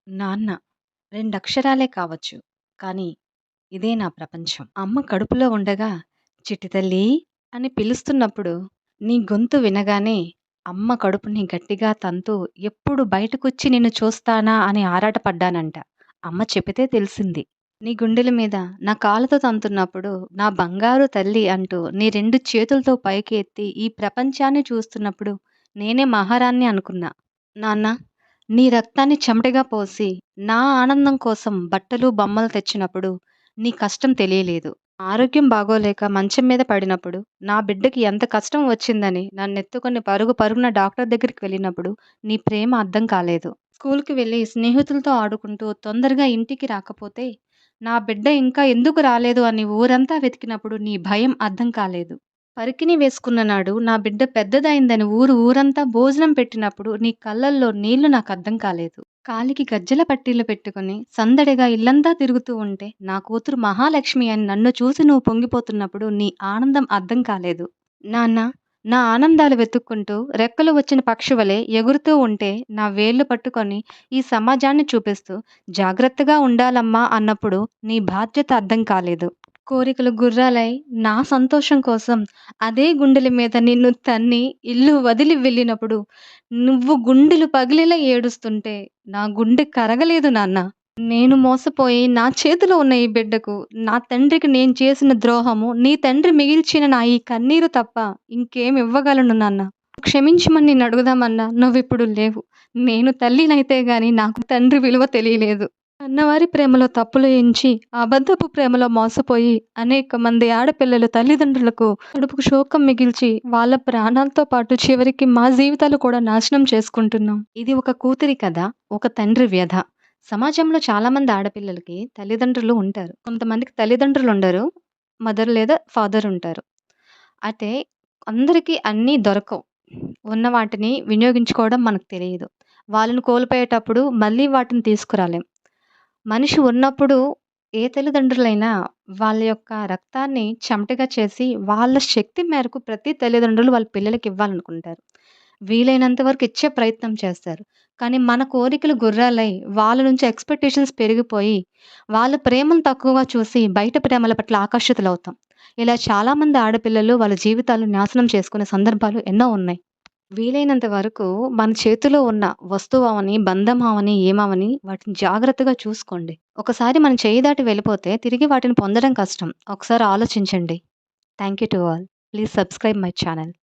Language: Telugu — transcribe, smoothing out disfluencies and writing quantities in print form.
నాన్న 2 అక్షరాలే కావచ్చు. కానీ ఇదే నా ప్రపంచం. అమ్మ కడుపులో ఉండగా చిట్టి తల్లీ అని పిలుస్తున్నప్పుడు నీ గొంతు వినగానే అమ్మ కడుపుని గట్టిగా తంతూ ఎప్పుడు బయటకొచ్చి నిన్ను చూస్తానా అని ఆరాటపడ్డానంట. అమ్మ చెబితే తెలిసింది. నీ గుండెల మీద నా కాళ్ళతో తంతున్నప్పుడు నా బంగారు తల్లి అంటూ నీ 2 చేతులతో పైకి ఎత్తి ఈ ప్రపంచాన్ని చూస్తున్నప్పుడు నేనే మహారాణ్ణి అనుకున్నా. నాన్న నీ రక్తాన్ని చెమటగా పోసి, నా ఆనందం కోసం బట్టలు, బొమ్మలు తెచ్చినప్పుడు, నీ కష్టం తెలియలేదు. ఆరోగ్యం బాగోలేక మంచం మీద పడినప్పుడు, నా బిడ్డకి ఎంత కష్టం వచ్చిందని నన్నెత్తుకొని పరుగు పరుగున డాక్టర్ దగ్గరికి వెళ్ళినప్పుడు, నీ ప్రేమ అర్థం కాలేదు. స్కూల్‌కి వెళ్ళి స్నేహితులతో ఆడుకుంటూ తొందరగా ఇంటికి రాకపోతే, నా బిడ్డ ఇంకా ఎందుకు రాలేదు అని ఊరంతా వెతికినప్పుడు నీ భయం అర్థం కాలేదు. పరికిణి వేసుకున్న నాడు నా బిడ్డ పెద్దదయిందని ఊరంతా భోజనం పెట్టినప్పుడు నీ కళ్ళల్లో నీళ్లు నాకర్థం కాలేదు. కాలికి గజ్జెల పట్టీలు పెట్టుకొని సందడిగా ఇల్లంతా తిరుగుతూ ఉంటే నా కూతురు మహాలక్ష్మి అని నన్ను చూసి నువ్వు పొంగిపోతున్నప్పుడు నీ ఆనందం అర్థం కాలేదు. నాన్న నా ఆనందాలు వెతుక్కుంటూ రెక్కలు వచ్చిన పక్షివలే ఎగురుతూ ఉంటే నా వేళ్లు పట్టుకొని ఈ సమాజాన్ని చూపిస్తూ జాగ్రత్తగా ఉండాలమ్మా అన్నప్పుడు నీ బాధ్యత అర్థం కాలేదు. కోరికలు గుర్రాలై నా సంతోషం కోసం అదే గుండెల మీద నిన్ను తన్ని ఇల్లు వదిలి వెళ్ళినప్పుడు నువ్వు గుండెలు పగిలేలా ఏడుస్తుంటే నా గుండె కరగలేదు నాన్న. నేను మోసపోయి నా చేతిలో ఉన్న ఈ బిడ్డకు నా తండ్రికి నేను చేసిన ద్రోహము నీ తండ్రి మిగిల్చిన నా ఈ కన్నీరు తప్ప ఇంకేం ఇవ్వగలను నాన్న. క్షమించమని నిన్ను అడుగుదామన్నా నువ్విప్పుడు లేవు. నేను తల్లినైతే గాని నాకు తండ్రి విలువ తెలియలేదు. అన్నవారి ప్రేమలో తప్పులు ఎంచి, అబద్ధపు ప్రేమలో మోసపోయి అనేక మంది ఆడపిల్లలు తల్లిదండ్రులకు కడుపుకు శోకం మిగిల్చి, వాళ్ళ ప్రాణాలతో పాటు చివరికి మా జీవితాలు కూడా నాశనం చేసుకుంటున్నాం. ఇది ఒక కూతురి కథ, ఒక తండ్రి వ్యధ. సమాజంలో చాలామంది ఆడపిల్లలకి తల్లిదండ్రులు ఉంటారు. కొంతమందికి తల్లిదండ్రులు ఉండరు. మదర్ లేదా ఫాదర్ ఉంటారు. అయితే అందరికీ అన్నీ దొరకవు. ఉన్న వాటిని వినియోగించుకోవడం మనకు తెలియదు. వాళ్ళని కోల్పోయేటప్పుడు మళ్ళీ వాటిని తీసుకురాలేం. మనిషి ఉన్నప్పుడు ఏ తల్లిదండ్రులైనా వాళ్ళ యొక్క రక్తాన్ని చెమటగా చేసి, వాళ్ళ శక్తి మేరకు ప్రతి తల్లిదండ్రులు వాళ్ళ పిల్లలకి ఇవ్వాలనుకుంటారు. వీలైనంత వరకు ఇచ్చే ప్రయత్నం చేస్తారు. కానీ మన కోరికలు గుర్రాలై వాళ్ళ నుంచి ఎక్స్‌పెక్టేషన్స్ పెరిగిపోయి, వాళ్ళ ప్రేమను తక్కువగా చూసి బయట ప్రేమల పట్ల ఆకర్షితులవుతాం. ఇలా చాలామంది ఆడపిల్లలు వాళ్ళ జీవితాలను నాశనం చేసుకునే సందర్భాలు ఎన్నో ఉన్నాయి. వీలైనంత వరకు మన చేతిలో ఉన్న వస్తువవని, బంధమవని, ఏమవని వాటిని జాగ్రత్తగా చూసుకోండి. ఒకసారి మన చెయ్యి దాటి వెళ్ళిపోతే తిరిగి వాటిని పొందడం కష్టం. ఒకసారి ఆలోచించండి. Thank you to all. Please subscribe my channel.